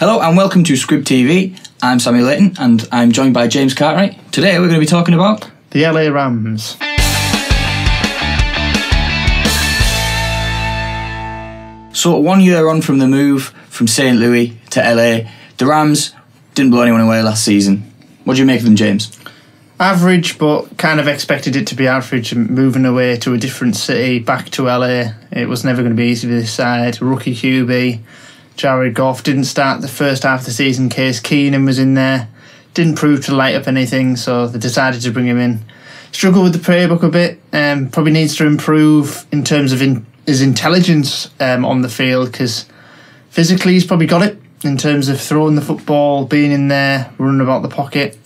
Hello and welcome to Scrib TV. I'm Samuel Layton and I'm joined by James Cartwright. Today we're going to be talking about the LA Rams. So 1 year on from the move from St. Louis to LA, the Rams didn't blow anyone away last season. What do you make of them, James? Average, but kind of expected it to be average. Moving away to a different city, back to LA, it was never going to be easy for this side. Rookie QB, Jared Goff didn't start the first half of the season. Case Keenum was in there. Didn't prove to light up anything, so they decided to bring him in. Struggled with the playbook a bit. Probably needs to improve in terms of his intelligence on the field, because physically he's probably got it in terms of throwing the football, being in there, running about the pocket.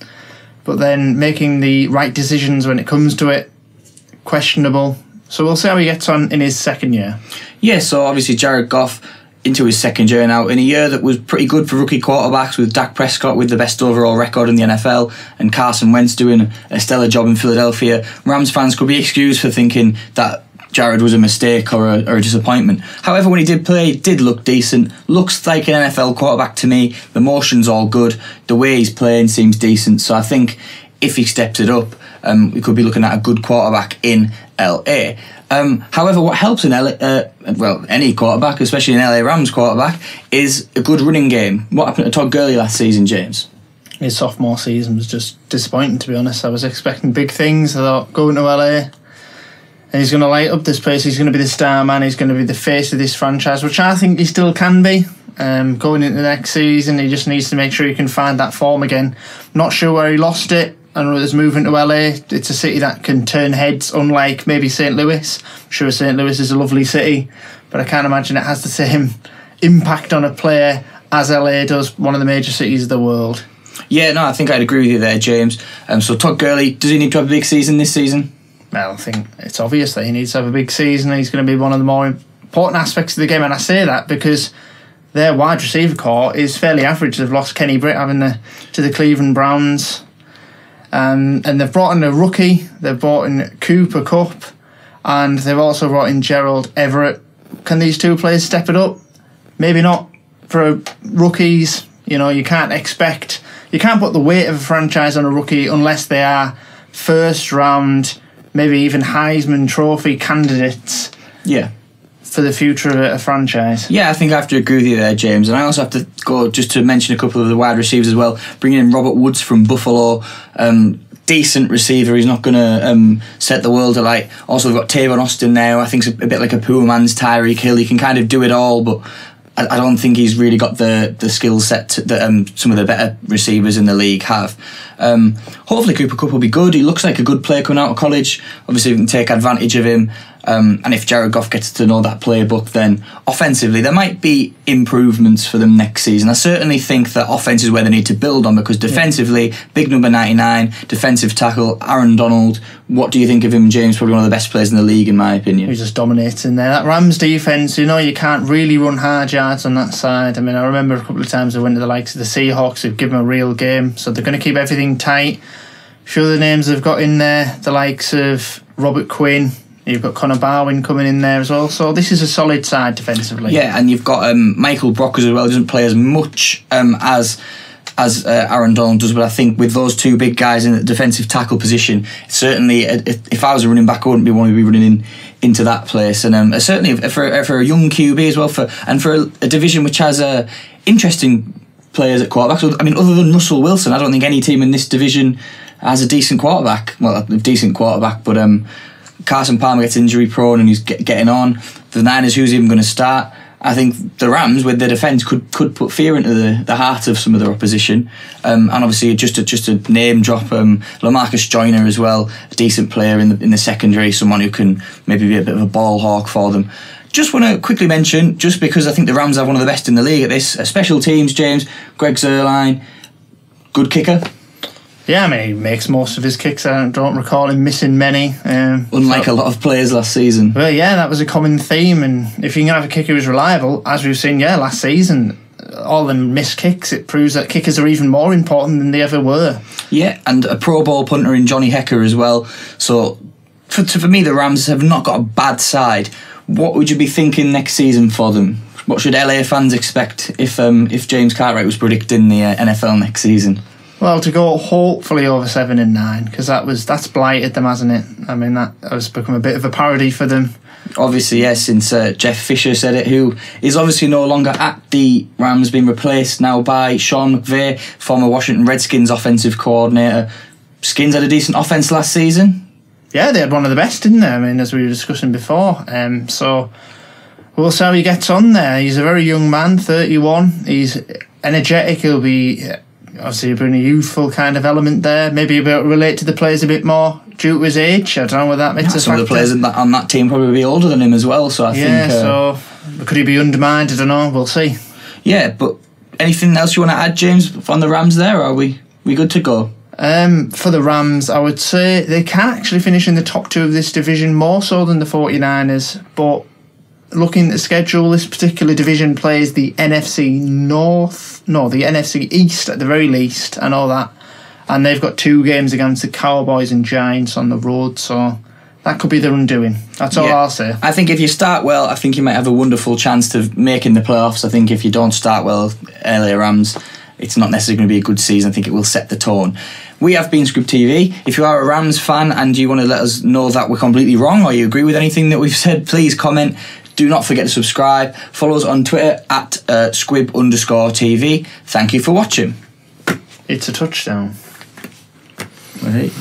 But then making the right decisions when it comes to it, questionable. So we'll see how he gets on in his second year. Yeah, so obviously Jared Goff into his second year now, in a year that was pretty good for rookie quarterbacks, with Dak Prescott with the best overall record in the NFL and Carson Wentz doing a stellar job in Philadelphia. Rams fans could be excused for thinking that Jared was a mistake or a disappointment. However, when he did play, he did look decent. Looks like an NFL quarterback to me. The motion's all good. The way he's playing seems decent. So I think if he steps it up, we could be looking at a good quarterback in LA. However, what helps in LA, any quarterback, especially an LA Rams quarterback, is a good running game. What happened to Todd Gurley last season, James? His sophomore season was just disappointing, to be honest. I was expecting big things. I thought, going to LA, and he's going to light up this place. He's going to be the star man. He's going to be the face of this franchise, which I think he still can be. Going into the next season, he just needs to make sure he can find that form again. Not sure where he lost it. And with his moving to LA, it's a city that can turn heads, unlike maybe St. Louis. I'm sure St. Louis is a lovely city, but I can't imagine it has the same impact on a player as LA does, one of the major cities of the world. Yeah, no, I think I'd agree with you there, James. So Todd Gurley, does he need to have a big season this season? Well, I think it's obvious that he needs to have a big season. He's going to be one of the more important aspects of the game, and I say that because their wide receiver core is fairly average. They've lost Kenny Britt to the Cleveland Browns. And they've brought in a rookie, they've brought in Cooper Kupp, and they've also brought in Gerald Everett. Can these two players step it up? Maybe not. For rookies, you can't put the weight of a franchise on a rookie unless they are first round, maybe even Heisman Trophy candidates. Yeah. For the future of a franchise. Yeah, I think I have to agree with you there, James. And I also have to go just to mention a couple of the wide receivers as well. Bringing in Robert Woods from Buffalo, decent receiver. He's not going to set the world alight. Also, we've got Tavon Austin now. I think it's a bit like a poor man's Tyreek Hill. He can kind of do it all, but I don't think he's really got the skill set that some of the better receivers in the league have. Hopefully Cooper Kupp will be good. He looks like a good player coming out of college. Obviously we can take advantage of him. And if Jared Goff gets to know that playbook, then offensively there might be improvements for them next season. I certainly think that offense is where they need to build on, because defensively, big number 99, defensive tackle, Aaron Donald. What do you think of him, James? Probably one of the best players in the league, in my opinion. He just dominates in there. That Rams defense, you can't really run hard yards on that side. I mean, I remember a couple of times I went to the likes of the Seahawks who've given a real game, so they're going to keep everything tight. A few of the names they've got in there, the likes of Robert Quinn. You've got Connor Barwin coming in there as well. So this is a solid side defensively. Yeah, and you've got Michael Brockers as well. He doesn't play as much as Aaron Donald does, but I think with those two big guys in the defensive tackle position, certainly if I was a running back, I wouldn't want to be running into that place. And certainly for a young QB as well, for a division which has interesting players at quarterback. So, I mean, other than Russell Wilson, I don't think any team in this division has a decent quarterback. Well, a decent quarterback, but Carson Palmer gets injury prone and he's getting on. The Niners, who's even going to start? I think the Rams, with their defence, could put fear into the heart of some of their opposition. And obviously, just a name drop, Lamarcus Joyner as well, a decent player in the secondary, someone who can maybe be a bit of a ball hawk for them. Just want to quickly mention, just because I think the Rams have one of the best in the league at this, special teams, James, Greg Zuerlein, good kicker. Yeah, I mean, he makes most of his kicks. I don't recall him missing many. Unlike a lot of players last season. Well, yeah, that was a common theme. And if you can have a kicker who's reliable, as we've seen, last season, all the missed kicks, it proves that kickers are even more important than they ever were. Yeah, and a Pro Bowl punter in Johnny Hecker as well. So, for me, the Rams have not got a bad side. What would you be thinking next season for them? What should LA fans expect if James Cartwright was predicting the NFL next season? Well, to go hopefully over 7-9, because that's blighted them, hasn't it? I mean, that has become a bit of a parody for them. Obviously, yes, since Jeff Fisher said it, who is obviously no longer at the Rams, being replaced now by Sean McVay, former Washington Redskins offensive coordinator. Skins had a decent offense last season. Yeah, they had one of the best, didn't they? I mean, as we were discussing before. So we'll see how he gets on there. He's a very young man, 31. He's energetic. He'll be obviously bring a youthful kind of element there. Maybe he'll be able to relate to the players a bit more due to his age. I don't know whether that makes a some factor. of the players on that team probably be older than him as well. So I think. So could he be undermined? I don't know. We'll see. Yeah, but anything else you want to add, James, on the Rams there? Or are we good to go? For the Rams, I would say they can actually finish in the top 2 of this division, more so than the 49ers. But looking at the schedule, this particular division plays the NFC the NFC East at the very least, and all that. And they've got 2 games against the Cowboys and Giants on the road, so that could be their undoing. That's all I'll say. I think if you start well, I think you might have a wonderful chance to making the playoffs. I think if you don't start well, LA Rams, it's not necessarily going to be a good season. I think it will set the tone. We have been Scrib TV. If you are a Rams fan and you want to let us know that we're completely wrong or you agree with anything that we've said, please comment. Do not forget to subscribe. Follow us on Twitter at Scrib_TV. Thank you for watching. It's a touchdown. Right.